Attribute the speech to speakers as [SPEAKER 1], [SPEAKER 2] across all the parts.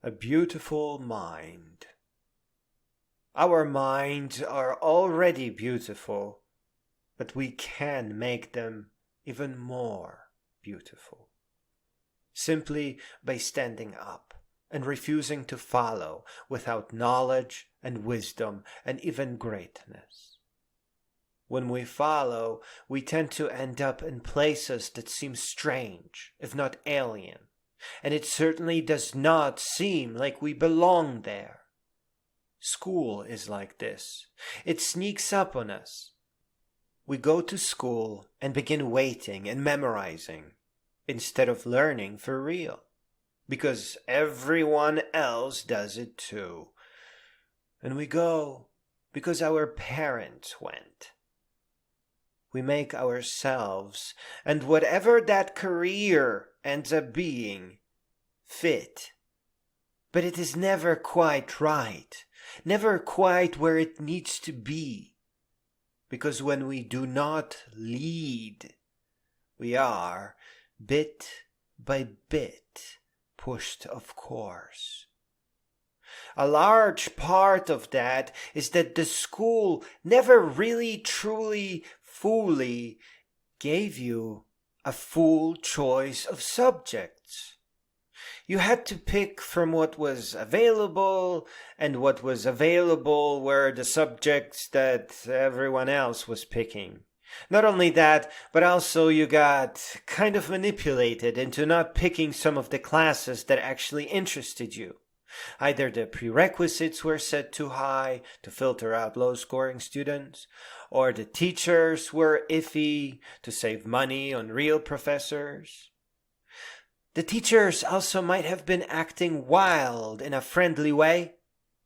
[SPEAKER 1] A beautiful mind. Our minds are already beautiful, but we can make them even more beautiful. Simply by standing up and refusing to follow without knowledge and wisdom and even greatness. When we follow, we tend to end up in places that seem strange, if not alien, and it certainly does not seem like we belong there. School is like this. It sneaks up on us. We go to school and begin waiting and memorizing instead of learning for real, because everyone else does it too. And we go because our parents went. We make ourselves, and whatever that career ends up being, fit. But it is never quite right, never quite where it needs to be. Because when we do not lead, we are, bit by bit, pushed off course. A large part of that is that the school never really, truly, fully gave you a full choice of subjects. You had to pick from what was available, and what was available were the subjects that everyone else was picking. Not only that, but also you got kind of manipulated into not picking some of the classes that actually interested you. Either the prerequisites were set too high to filter out low-scoring students, or the teachers were iffy to save money on real professors. The teachers also might have been acting wild in a friendly way,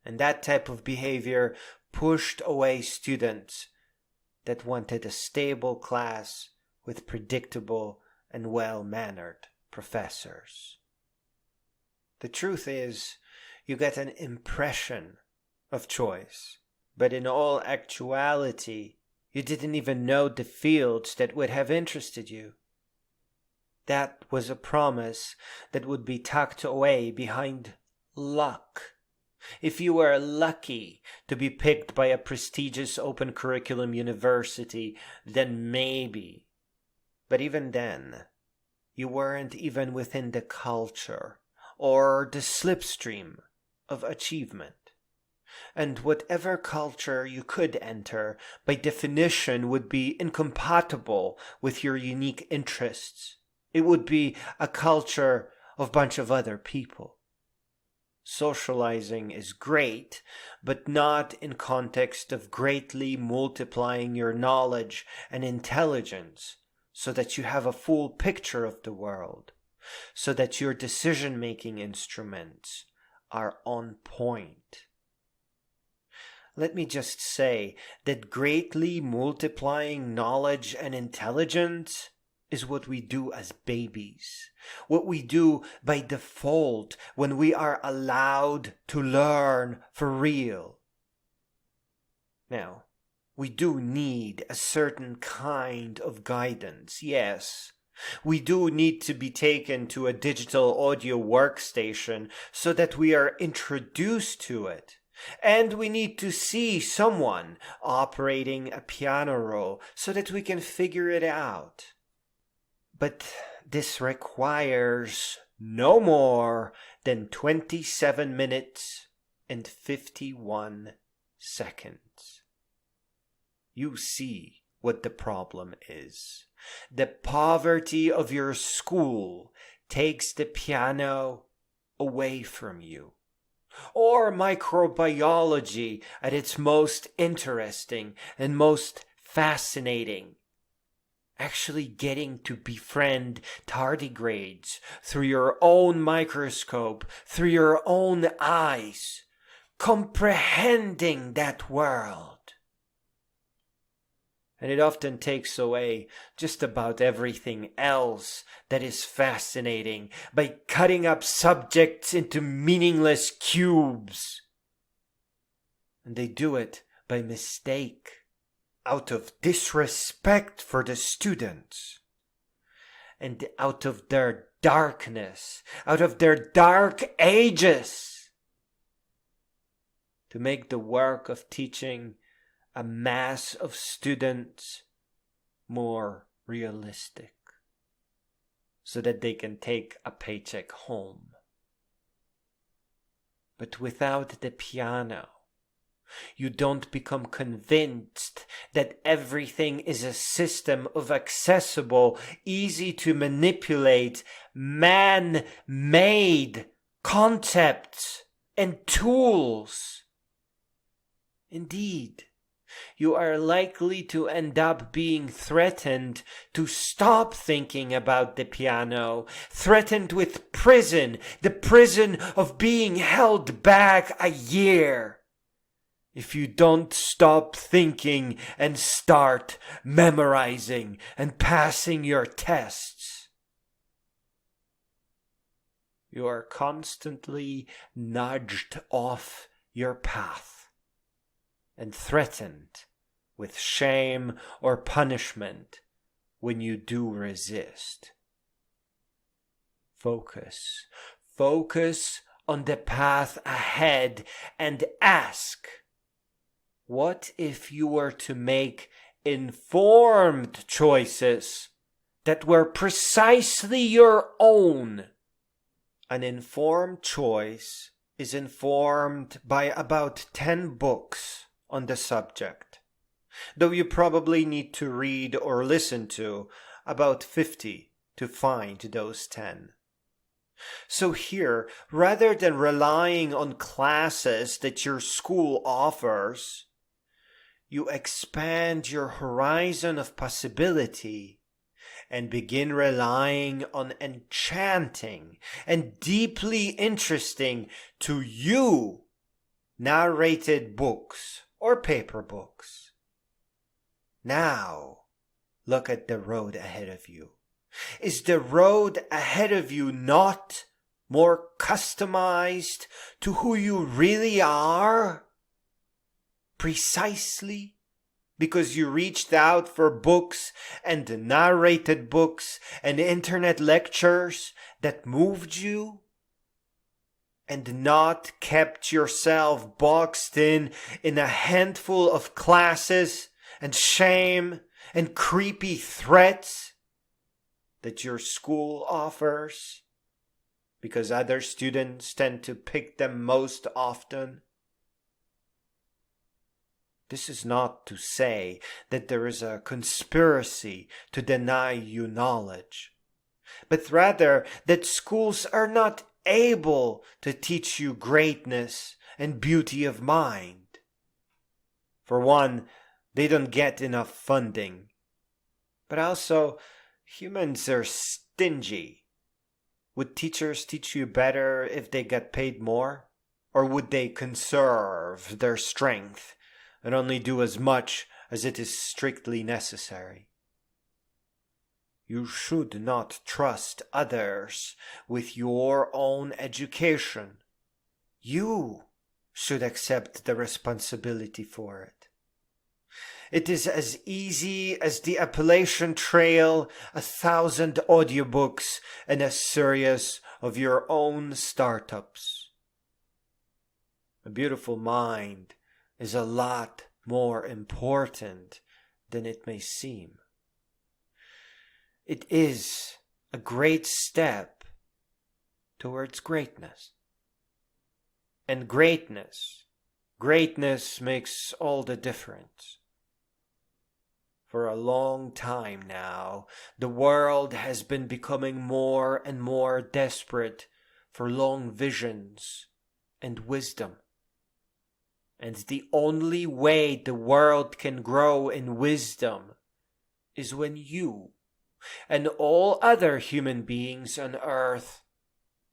[SPEAKER 1] and that type of behavior pushed away students that wanted a stable class with predictable and well-mannered professors. The truth is, you get an impression of choice, but in all actuality, you didn't even know the fields that would have interested you. That was a promise that would be tucked away behind luck. If you were lucky to be picked by a prestigious open curriculum university, then maybe. But even then, you weren't even within the culture or the slipstream of achievement. And whatever culture you could enter, by definition, would be incompatible with your unique interests. It would be a culture of a bunch of other people. Socializing is great, but not in context of greatly multiplying your knowledge and intelligence so that you have a full picture of the world, so that your decision-making instruments are on point. Let me just say that greatly multiplying knowledge and intelligence is what we do as babies, what we do by default when we are allowed to learn for real. Now, we do need a certain kind of guidance, yes. We do need to be taken to a digital audio workstation so that we are introduced to it. And we need to see someone operating a piano roll so that we can figure it out. But this requires no more than 27 minutes and 51 seconds. You see what the problem is. The poverty of your school takes the piano away from you. Or microbiology at its most interesting and most fascinating. Actually getting to befriend tardigrades through your own microscope, through your own eyes, comprehending that world. And it often takes away just about everything else that is fascinating by cutting up subjects into meaningless cubes. And they do it by mistake, out of disrespect for the students, and out of their darkness, out of their dark ages. to make the work of teaching a mass of students more realistic, so that they can take a paycheck home. But without the piano, you don't become convinced that everything is a system of accessible, easy to manipulate, man-made concepts and tools. Indeed, you are likely to end up being threatened to stop thinking about the piano, threatened with prison, the prison of being held back a year, if you don't stop thinking and start memorizing and passing your tests. You are constantly nudged off your path and threatened with shame or punishment when you do resist. Focus on the path ahead and ask, what if you were to make informed choices that were precisely your own? An informed choice is informed by about 10 books on the subject, though you probably need to read or listen to about 50 to find those 10. So here, rather than relying on classes that your school offers, you expand your horizon of possibility and begin relying on enchanting and deeply interesting to you narrated books or paper books. Now, look at the road ahead of you. Is the road ahead of you not more customized to who you really are? Precisely because you reached out for books and narrated books and internet lectures that moved you, and not kept yourself boxed in a handful of classes and shame and creepy threats that your school offers because other students tend to pick them most often. This is not to say that there is a conspiracy to deny you knowledge, but rather that schools are not able to teach you greatness and beauty of mind. For one, they don't get enough funding, but also humans are stingy. Would teachers teach you better if they got paid more? Or would they conserve their strength and only do as much as it is strictly necessary? You should not trust others with your own education. You should accept the responsibility for it. It is as easy as the Appalachian Trail, 1,000 audiobooks, and a series of your own startups. A beautiful mind is a lot more important than it may seem. It is a great step towards greatness. And greatness makes all the difference. For a long time now, the world has been becoming more and more desperate for long visions and wisdom. And the only way the world can grow in wisdom is when you and all other human beings on earth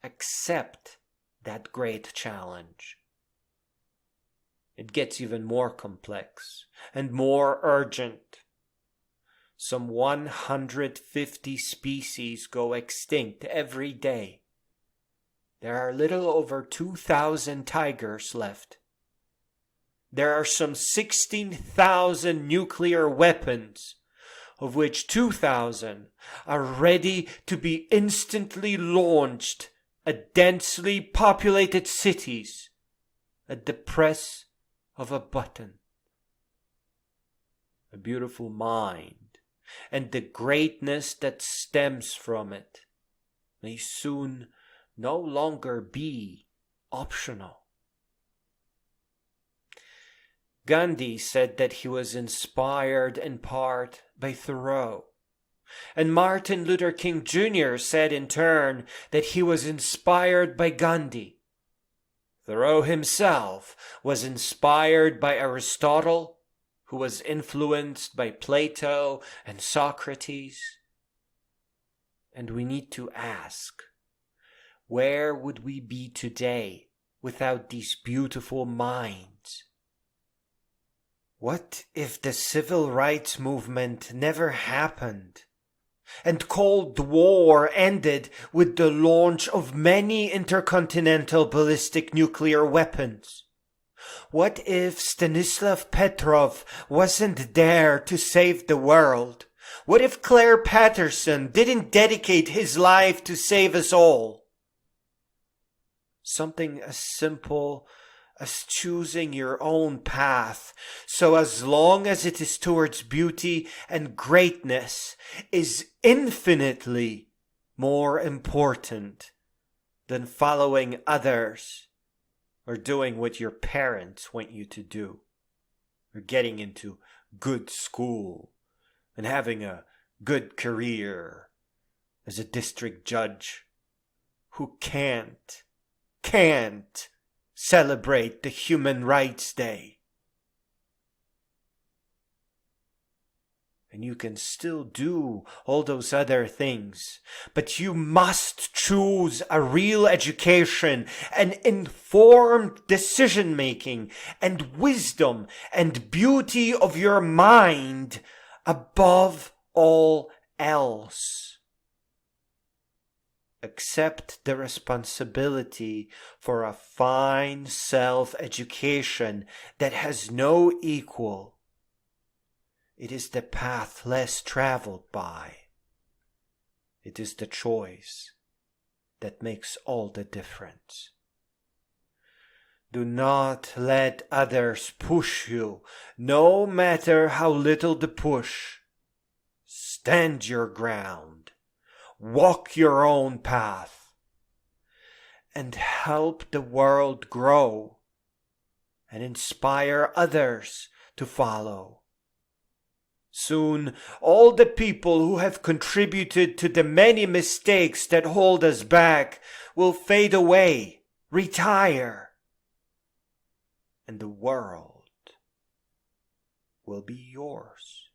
[SPEAKER 1] accept that great challenge. It gets even more complex and more urgent. Some 150 species go extinct every day. There are little over 2,000 tigers left. There are some 16,000 nuclear weapons, of which 2,000 are ready to be instantly launched at densely populated cities at the press of a button. A beautiful mind and the greatness that stems from it may soon no longer be optional. Gandhi said that he was inspired in part by Thoreau, and Martin Luther King Jr. said in turn that he was inspired by Gandhi. Thoreau himself was inspired by Aristotle, who was influenced by Plato and Socrates. And we need to ask, where would we be today without these beautiful minds? What if the civil rights movement never happened, and Cold War ended with the launch of many intercontinental ballistic nuclear weapons? What if Stanislav Petrov wasn't there to save the world? What if Claire Patterson didn't dedicate his life to save us all? Something as simple as choosing your own path, so as long as it is towards beauty and greatness, is infinitely more important than following others or doing what your parents want you to do, or getting into good school and having a good career as a district judge who can't celebrate the Human Rights Day. And you can still do all those other things, but you must choose a real education and informed decision-making and wisdom and beauty of your mind above all else. Accept the responsibility for a fine self-education that has no equal. It is the path less traveled by. It is the choice that makes all the difference. Do not let others push you, no matter how little the push. Stand your ground. Walk your own path and help the world grow and inspire others to follow. Soon, all the people who have contributed to the many mistakes that hold us back will fade away, retire, and the world will be yours.